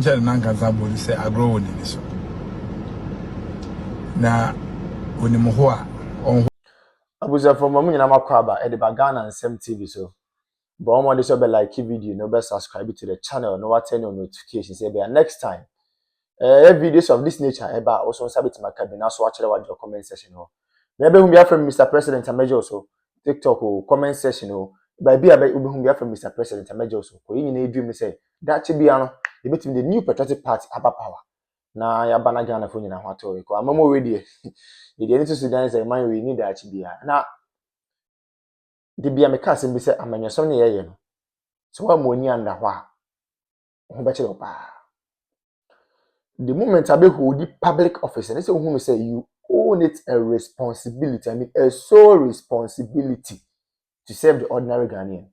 Nana Nkansah Boadu say agro woni ni so na woni mo ho a on abuza from mo nyina makwaba e de bagana As3m TV so but omo dey so be like video no be subscribe to the channel no what turn on notifications say be next time videos of this nature eba also sabit makabina so watch the comment section ho na be hu bia from Mr President Amejo so TikTok o comment section ho ba bia be hu bia from Mr President Amejo so ko yin na edwum say that bia no e betim the new patriotic party aba power na ya bana Ghana fo nyina ho ato ko amamo we dey e dey need to Sudan say man we need that bia na de bia me ka asem bi say amanyasom ne yeye no so wa mo ni anda ho a ho be chiro pa the moment I hold the public office and say who say you own it a responsibility, I mean a sole responsibility to serve the ordinary Ghanaian.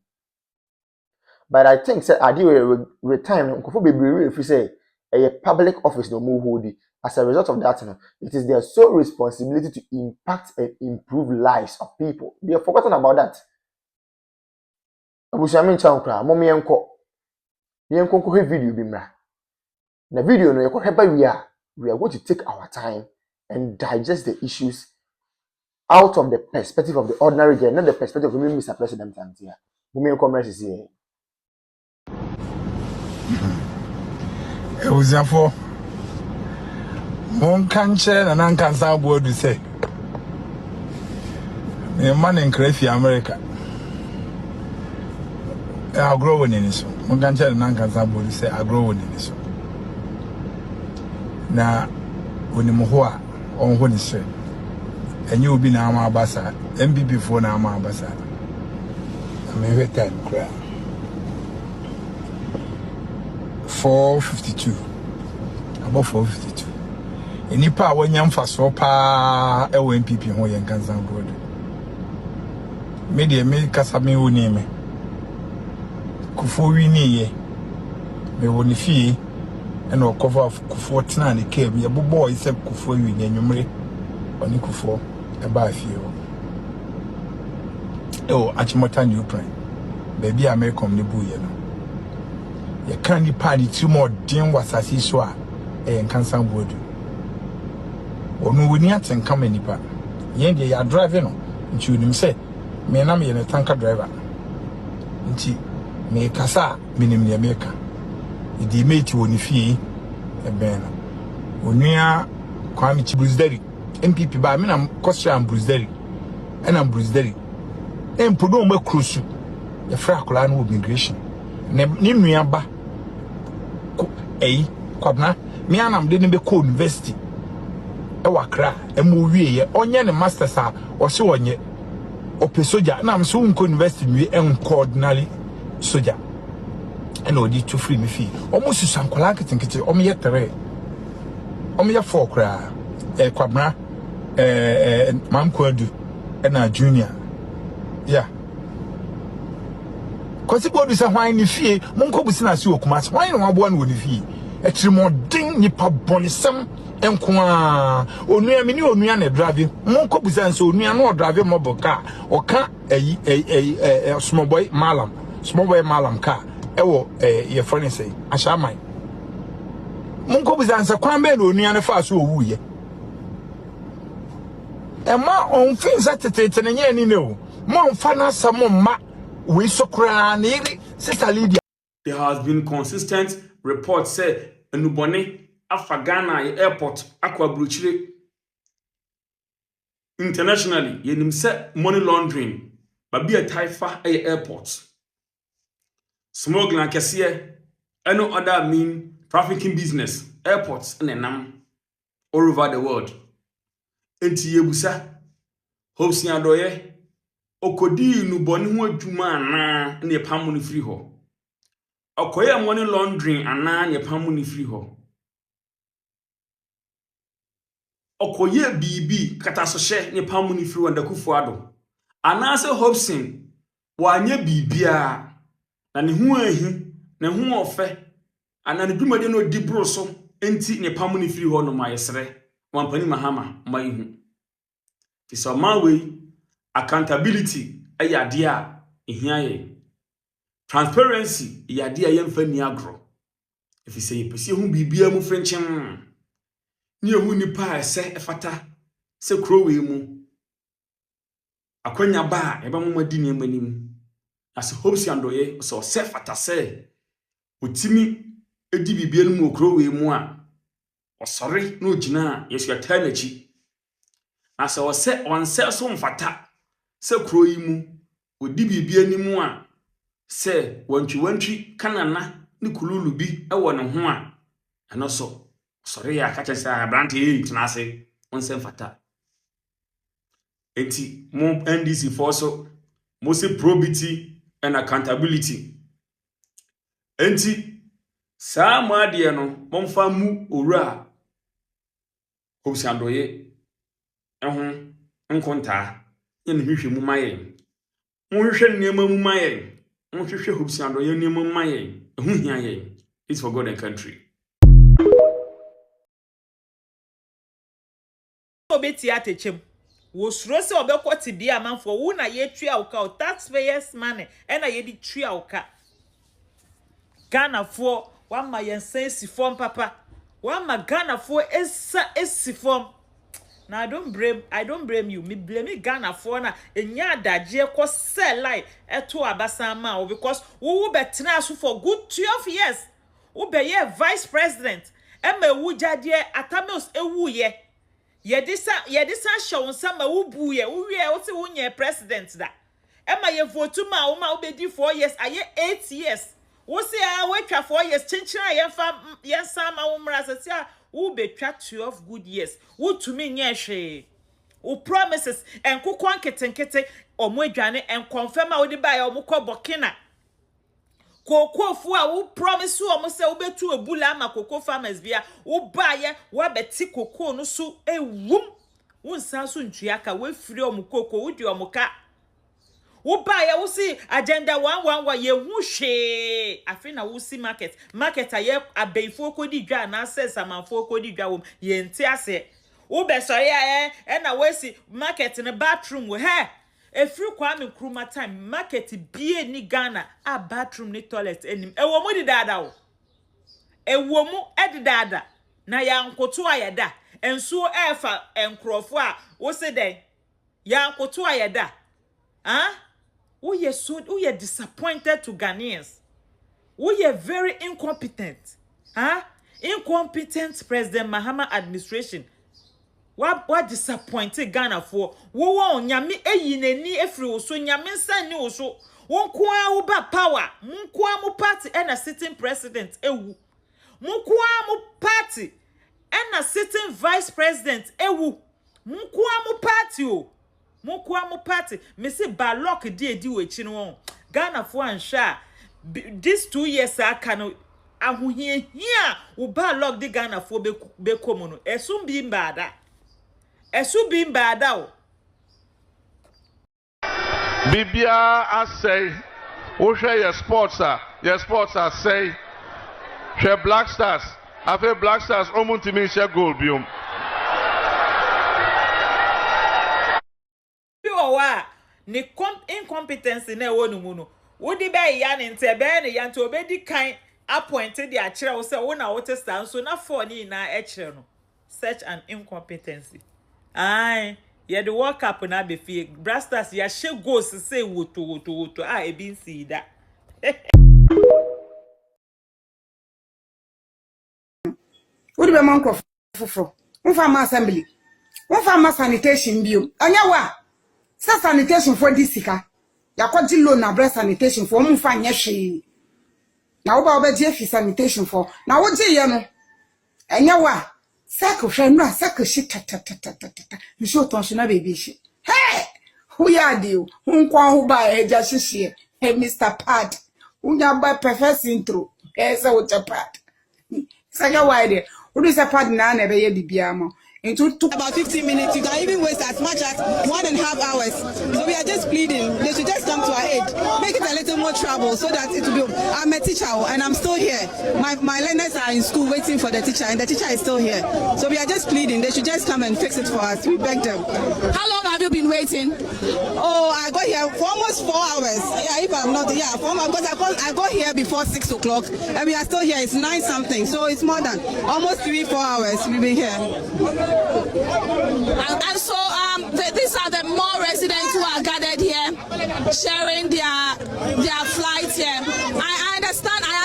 But I think say I do retirement nkofo bebree if you say a public office no more hold it. As a result of that, it is their sole responsibility to impact and improve lives of people. They have forgotten about that. Abushami chankra, momi enko. Yenko ko video bi mra. Na video no we are going to take our time and digest the issues out of the perspective of the ordinary girl, not the perspective of Mr. President here. Women commerce is here. e wuzafo mon kanche Nana Nkansah Boadu say me man in Grredy America agro woni ni so mon kanche Nana Nkansah Boadu say agro woni ni so na woni mo ho a on ho ni so enye obi na ama abasa MBB fo na ama abasa me we time kra 452 about 452 enipa awanya mfaso pa e wo MPP ho ye Nkansah Boadu me de me kasa me woni me kufo wi ni ye me woni fie and no cover of Kufo tena ne came ye bobo ise Kufo wi ni anwumre oni Kufo e ba fie o achimota new plan baby America ne bu ye no ye kan ni party two more din wasasi so a Nkansah Boadu onu woni atenka manipa ye de ya drive no nti unim se me na me ye tanker driver nti me kasa minim ne America idi mate woni fie e ben onua kwami chibrusderi MPP ba me na kwasha ambrusderi na ambrusderi empodo ma krusu ye fra akola no immigration ne nua ba kwabna me anam de ne be ko university e wakra e mo wie ye onye ne masters a o se wonye ope soja na am so unko university mi ordinary soja and odi to free me fee almost sankola ketenkete o me ye 3 o me ye 4 kra kwabna mam kwadu na junior yeah kwasi Boadu say hwan ni fie monko busi na si okumas hwan ni wabo na woni fie etremodin nipa bonisem enko a onua me ni onua na drive monko busi an so onua na drive mobile car oka small boy malam car ewo ye friend say ashaman monko busi an say kwan be na onua na fa so owuye ema on fin za tetete na nya ni ne o mo mfa na samo ma we sokra na iri sister Lydia. There has been consistent reports say enubone afagana airport akwa bruchire internationally yenim say money laundering babi a taifa airport smuggling kese no other mean trafficking business airports enam all over the world enti yebusa hopsi adoye okodi nuboni hu adwuma ana ne pamu ni free ho okoye money laundering ana ne pamu ni free ho okoye bibi katasoshe ne pamu ni free wanda Kufuor ado ana se hopsin wanye bibia na ne hu ahi ne hu ofe ana ne dwumade no dibro so enti ne pamu ni free ho no mayesre wampani mahama mayihu tisomawe accountability ayadea ehiaye transparency yadea yemfa ni agro If you say pese hu bibia mu frenchem ni ehu nipa ese efata se krowe mu akwanya ba eba mo madi ne manim as hopes andoye so se fata se otimi edi bibia no mu krowe mu a osore no gina yesu ata nachi as o se onse so mfata se kroyi mu odi bibia ni mu a se wantwi kanana ni kululu bi ewo ne ho a eno so sorry ya kacha say abrante tenase onse mfata enti mo NDC for so mo say probity and accountability enti saa mo ade no momfa mu owura Obusandoye eho nkonta yen hwehwe mu mayen mo hwehwe nneema mu mayen mo hwehwe Obusandoye nneema mu mayen eho hia yen. It's for God and country. Obeti atechem wo suro se obekoti bia manfo wo na ye tua uka taxpayers money e na ye di tua uka Ghana for one ma yensensi form papa one ma Ghana for esi form. Now I don't blame you. Me blame Ghana for na enya adaje ko sell lie eto abasama o because wo betena so for good 12 years. Wo be ye vice president e ma wu jade atamos ewu ye. Yedisa show nsama wo buye wo wie wo se wo nye president da. E ma ye vote ma wo ma wo be di 4 years aye 8 years. Wo se a we twa 4 years chinchira ye sama wo mra se a wo be twa 12 good years. Wo to me nye hwe. Wo promises en kokon ketenkete omo adwane en confirm a wo di ba ya omo kọ Burkina. Koko fu a wo promise omo se wo betu ebula ama koko farmers bia wo ba ye wo beti koko no so ewum. Wo nsan so ntua ka wo firi omo koko wo di omo ka. Wo ba ya wo si agenda 111 ye hu hwe afi na wo si market aye abeifo kodi dwa na access amanfo kodi dwa wom ye nti ase wo be sori e na wo si market ne bathroom wo he efiri Kwame Nkrumah time market bie ni Ghana a bathroom ni toilet enim ewo mu di dada wo ewo mu edi dada na ya nkoto ayeda enso efa enkrofo a wo se den ya nkoto ayeda we are disappointed to Ghanaians. We are very incompetent. Incompetent President Mahama administration. What disappointed Ghana for? Wo nyame eyineni efri wo so nyame nsan ni wo so. Won kwa wo ba power. Mun kwa mo party and a sitting president ewu. Mun kwa mo party and a sitting vice president ewu. Mun kwa mo party o. Mukwa mu party me say balok di we chi no Ghana for ansha this 2 years aka no ahohie hia wo balok di Ghana for be komu no esum bi mbada o Bibia asay wo hwe your sports are say hwe Black Stars afi Black Stars omuntimi hwe goal biom ni incompetence na ewo nu mu no wodi be ya ne nte be ne ya nte obedi kan appointed the akire wo se wo na wo testa so na for ni na ekire no such an incompetency ye the world cup na be fie Brasters ya she goals say woto e bi nsi da wodi be man ko foforo won ma assembly won ma sanitation bio anya wa sanitation for this sika yakwaji loan na breast sanitation for mu fa nye hwe na wo ba obeje fi sanitation for na wo je ye no enya wa sako hwe no sako shi tata nso tonso na baby shi who ya dio nkwa ho ba eja hihie Mr. Pad unya ba perfect intro say what pad saka wide wo do say pad na be ye bibia mo It took about 15 minutes. You can even waste as much as 1.5 hours. So we are just pleading. They should just come to our aid. Make it a little more trouble so that it will be. I'm a teacher and I'm still here. My learners are in school waiting for the teacher and the teacher is still here. So we are just pleading. They should just come and fix it for us. We beg them. How long have you been waiting? Oh, I got here for almost 4 hours. Yeah, if I'm not, yeah, 4 hours. Because I got here before 6 o'clock and we are still here. It's 9 something. So it's more than almost 3-4 hours we've been here. And so these are the more residents who are gathered here, sharing their flight here. I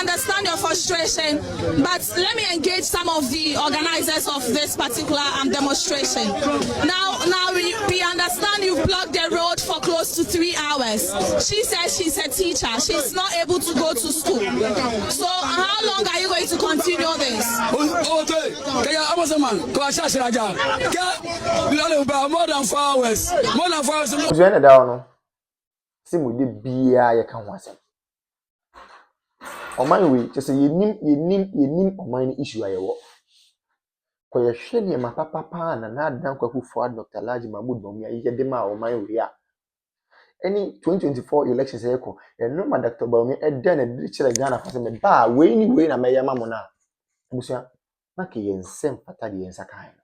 understand your frustration, but let me engage some of the organizers of this particular demonstration. Now we understand you've blocked the road for close to 3 hours. She says she's a teacher. She's not able to go to school. So how long are you going to continue this? More than 4 hours. More than 4 hours. Join down. See we dey bia ye kan ho asem. Oman we just say yenim oman issue ayewo. Ko ye hwe ne ma papa na adan kwaku for Dr. Laji Mahmood Bawumia ye de ma oman we a. Any 2024 elections eko, e no ma Dr. Bawumia e den e de kire Ghana for say me ba we na me ye ma mo na. Busia na ke ye nsem fata de yensa kan.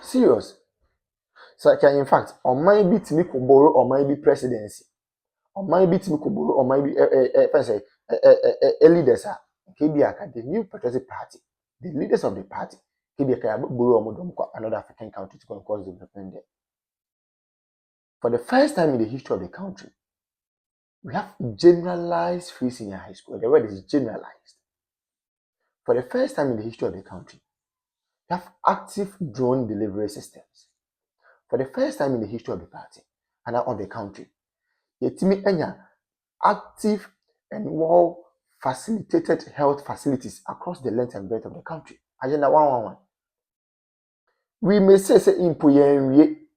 Serious. So in fact, on my bit me could borrow or my be presidency. On my bit me could borrow or my be leaders are KBA, the new patriotic party, the leaders of the party, KBA borrow another African country to cause development there. For the first time in the history of the country, we have generalized free senior high school. The word is generalized. For the first time in the history of the country, we have active drone delivery systems. For the first time in the history of the party and of the country, yetimi enya active and well facilitated health facilities across the length and breadth of the country. Agenda 111. We may say impo yenwie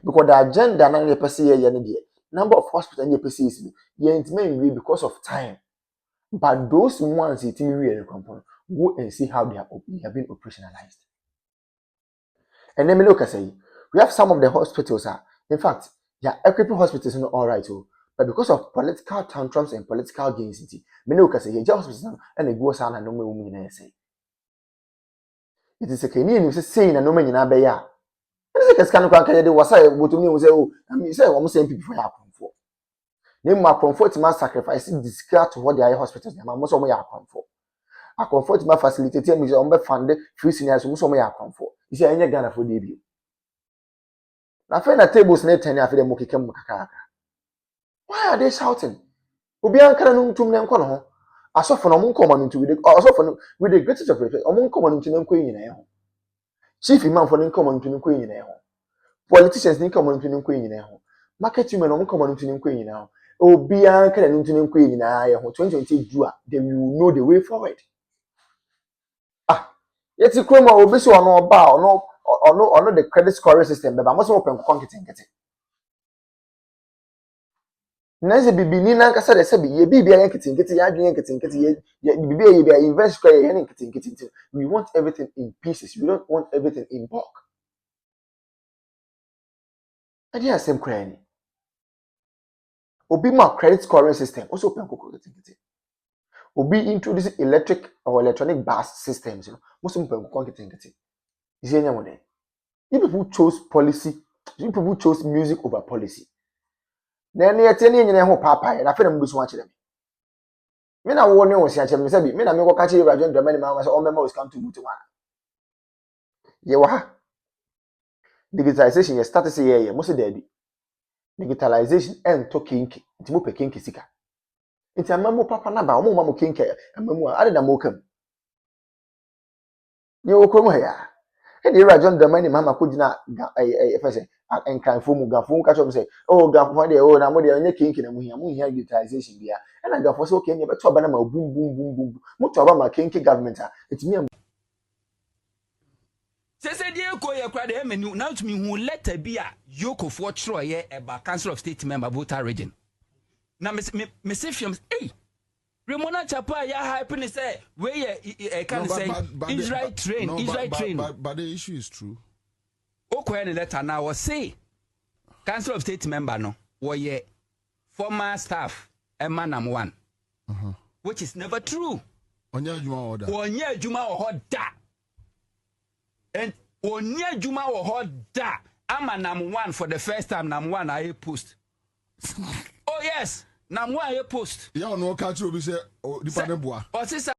because the agenda na the person here number of hospitals and the is yentime because of time. But those ones yetimi we go and see how they have been operationalized. And then me look say we have some of the hospitals in fact, yeah, equipping hospitals are all right, but because of political tantrums and political gains, many can say, yeah, hospitals and they go on and no women say. It is a Kenyan who saying a no man in Abaya. It is a kind of candy was I would to me was I mean, say almost same people for for. Name my comfort my sacrificing discard to what the hospitals are most of my account for. I comfort my facilitating me on funded free seniors who some account for. You see, any Ghana for debut. Na fe na tables na tani afi dem mokekam kakaka. Why are they shouting? Obi ankara no ntum ne nko no ho. Asofo no mo nkoma no ntu asofo no with the greatest of respect, omo nkoma no ntu ne nko nyina ho. Chief imam for ne nkoma no ntu ne nko nyina ho. Politicians ne nkoma no ntu ne nko nyina ho. Market women no nkoma no ntu ne nko nyina ho. Obi ankara no ntu ne nko nyina ye ho. 2020 Jua, then we will know the way forward. Yeti kroma obi so ono ba ono the credit scoring system be ba mo so open konketenkete. Nanze bibini na nkasa de se bi ye bibia yanketenkete ya adwen yanketenkete ye bibia ye bia invest square ye yanketenkete. We want everything in pieces. We don't want everything in bulk. Adi asem kra ni. Obi ma credit scoring system also open konketenkete. Obi introduce electric or electronic bus systems, most of them konketenkete. Is any one there? You people chose policy, you people chose music over policy. Then you tell me ho papa, and I feel them go watch them. Me na wo ne wo sia chem say bi, me na me go catch you Rajon Dramani ma say all members come to Mutu one. Ye wa ha. Digitalization ye start say ye mo say there bi. Digitalization and to kinki, nti mo pe kinki sika. Nti amamu papa na ba, o mo ma mo kinki, amamu a ade na mo kam. Ye wo krom ha ya. And the Rajon Dramani mama could not encanfo mu gafo catch up say, oh, gafo de oh, na mo de onye kinki na mu hia utilization bia. And I gafo so okay, you better ba na ma boom boom boom boom. Mo to ba ma kinki government it me Say dey ko ye kra de menu now to me who letter bi a yoko for tro ye eba council of state member voter region. Na me say fiam hey Remona Chapa ya hype say where can say Israel train. But the issue is true. Okay, the letter now was say Council of State member no were former staff Emanam 1, which is never true. Onye Juma or da. And Onye Juma or da. Amanam 1 for the first time. Nam 1 I post. Oh yes, Nam 1 I post. Yeah, no catch you. We say, oh, the panel boy.